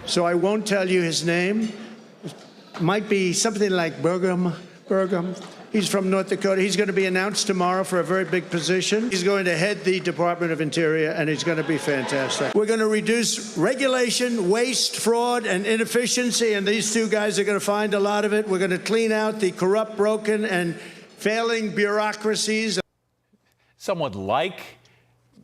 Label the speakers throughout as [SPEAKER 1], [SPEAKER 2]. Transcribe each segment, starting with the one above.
[SPEAKER 1] so I won't tell you his name. Might be something like Burgum. He's from North Dakota. He's going to be announced tomorrow for a very big position. He's going to head the Department of Interior, and he's going to be fantastic. We're going to reduce regulation, waste, fraud, and inefficiency, and these two guys are going to find a lot of it. We're going to clean out the corrupt, broken, and failing bureaucracies.
[SPEAKER 2] Someone like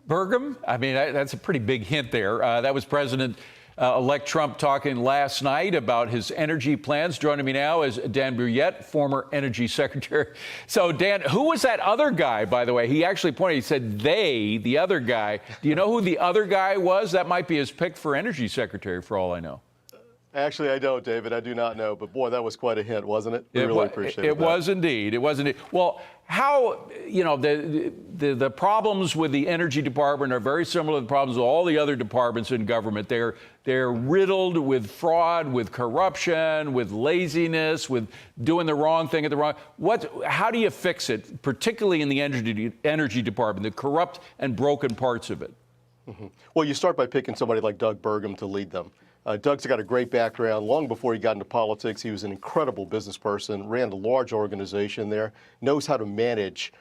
[SPEAKER 2] Burgum? I mean, that's a pretty big hint there. That was President-elect Trump talking last night about his energy plans. Joining me now is Dan Brouillette, former energy secretary. So, Dan, who was that other guy, by the way? He actually pointed, he said the other guy. Do you know who the other guy was? That might be his pick for energy secretary, for all I know.
[SPEAKER 3] Actually, I don't, David. I do not know. But, boy, that was quite a hint, wasn't it? We really appreciate it.
[SPEAKER 2] It was indeed. It was indeed. Well, how, you know, the problems with the Energy Department are very similar to the problems with all the other departments in government. They're riddled with fraud, with corruption, with laziness, with doing the wrong thing at the wrong. How do you fix it, particularly in the Energy Department, the corrupt and broken parts of it?
[SPEAKER 3] Mm-hmm. Well, you start by picking somebody like Doug Burgum to lead them. Doug's got a great background. Long before he got into politics, he was an incredible business person, ran a large organization there, knows how to manage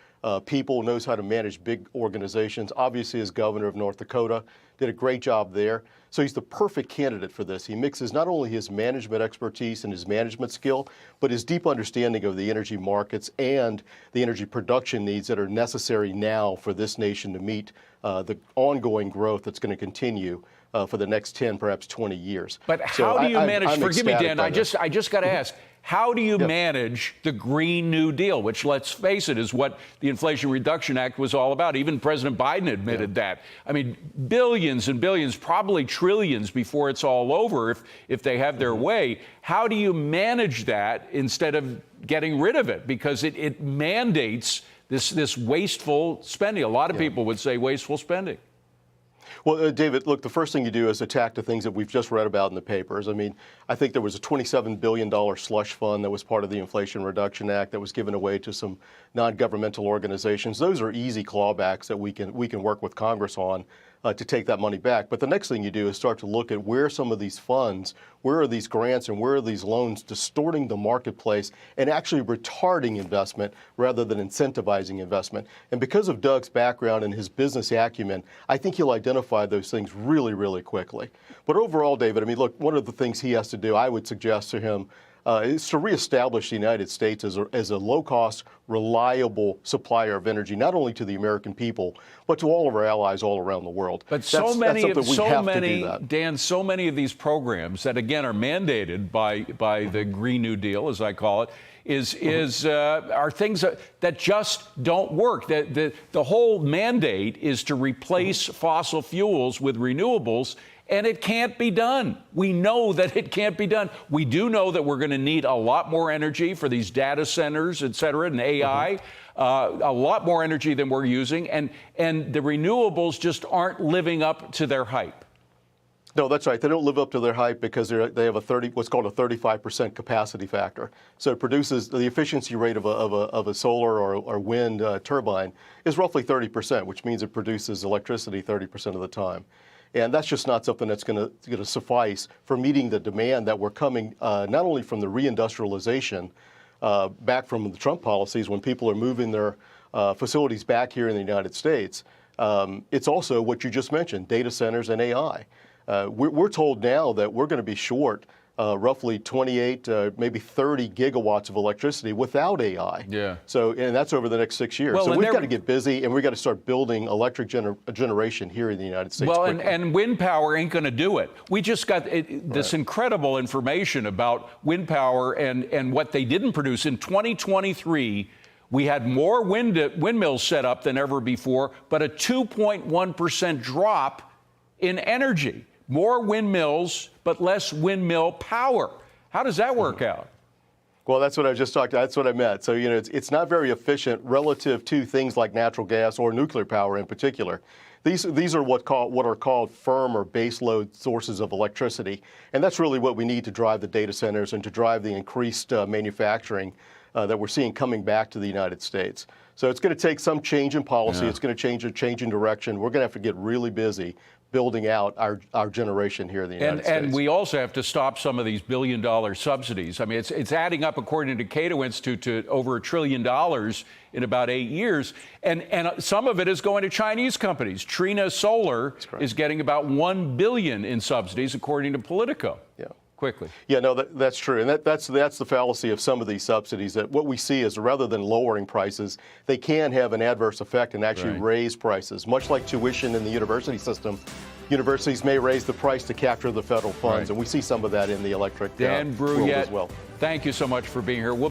[SPEAKER 3] people, knows how to manage big organizations. Obviously, as governor of North Dakota, did a great job there. So he's the perfect candidate for this. He mixes not only his management expertise and his management skill, but his deep understanding of the energy markets and the energy production needs that are necessary now for this nation to meet the ongoing growth that's going to continue for the next 10, perhaps 20 years.
[SPEAKER 2] But how do you manage, forgive me, Dan, I just got to ask, how do you manage the Green New Deal, which, let's face it, is what the Inflation Reduction Act was all about? Even President Biden admitted that. I mean, billions and billions, probably trillions before it's all over if they have their way. How do you manage that instead of getting rid of it? Because it mandates this wasteful spending. A lot of people would say wasteful spending.
[SPEAKER 3] Well, David, look, the first thing you do is attack the things that we've just read about in the papers. I mean, I think there was a $27 billion slush fund that was part of the Inflation Reduction Act that was given away to some non-governmental organizations. Those are easy clawbacks that we can work with Congress on to take that money back. But the next thing you do is start to look at where some of these funds, where are these grants and where are these loans distorting the marketplace and actually retarding investment rather than incentivizing investment. And because of Doug's background and his business acumen, I think he'll identify those things really, really quickly. But overall, David, I mean, look, one of the things he has to do, I would suggest to him, is to reestablish the United States as a low-cost, reliable supplier of energy, not only to the American people, but to all of our allies all around the world.
[SPEAKER 2] But so many, Dan, so many of these programs that, again, are mandated by the Green New Deal, as I call it, are things that just don't work. The whole mandate is to replace fossil fuels with renewables, and it can't be done. We know that it can't be done. We do know that we're going to need a lot more energy for these data centers, et cetera, and AI, a lot more energy than we're using, and the renewables just aren't living up to their hype.
[SPEAKER 3] No, that's right. They don't live up to their hype because they have what's called a 35% capacity factor. So it produces the efficiency rate of a solar or wind turbine is roughly 30%, which means it produces electricity 30% of the time. And that's just not something that's going to suffice for meeting the demand that we're coming not only from the reindustrialization back from the Trump policies when people are moving their facilities back here in the United States. It's also what you just mentioned, data centers and AI. We're told now that we're going to be short roughly 28, maybe 30 gigawatts of electricity without AI.
[SPEAKER 2] Yeah.
[SPEAKER 3] So, and that's over the next 6 years.
[SPEAKER 2] Well,
[SPEAKER 3] so we've got to get busy, and we've got to start building electric generation here in the United States.
[SPEAKER 2] Well, and wind power ain't going to do it. We just got this incredible information about wind power and what they didn't produce. In 2023, we had more windmills set up than ever before, but a 2.1% drop in energy. More windmills, but less windmill power. How does that work out?
[SPEAKER 3] Well, that's what I just talked about. That's what I meant. So, you know, it's not very efficient relative to things like natural gas or nuclear power in particular. These are what are called firm or base load sources of electricity. And that's really what we need to drive the data centers and to drive the increased manufacturing that we're seeing coming back to the United States. So it's going to take some change in policy. Yeah. It's going to change in direction. We're going to have to get really busy building out our generation here in the United States.
[SPEAKER 2] And we also have to stop some of these billion-dollar subsidies. I mean, it's adding up, according to Cato Institute, to over $1 trillion in about 8 years. And some of it is going to Chinese companies. Trina Solar is getting about $1 billion in subsidies, according to Politico.
[SPEAKER 3] Yeah.
[SPEAKER 2] Quickly.
[SPEAKER 3] Yeah, no, that's true. And that's the fallacy of some of these subsidies, that what we see is rather than lowering prices, they can have an adverse effect and actually raise prices. Much like tuition in the university system, universities may raise the price to capture the federal funds. And we see some of that in the electric
[SPEAKER 2] Dan
[SPEAKER 3] world
[SPEAKER 2] Brouillette,
[SPEAKER 3] as well.
[SPEAKER 2] Thank you so much for being here.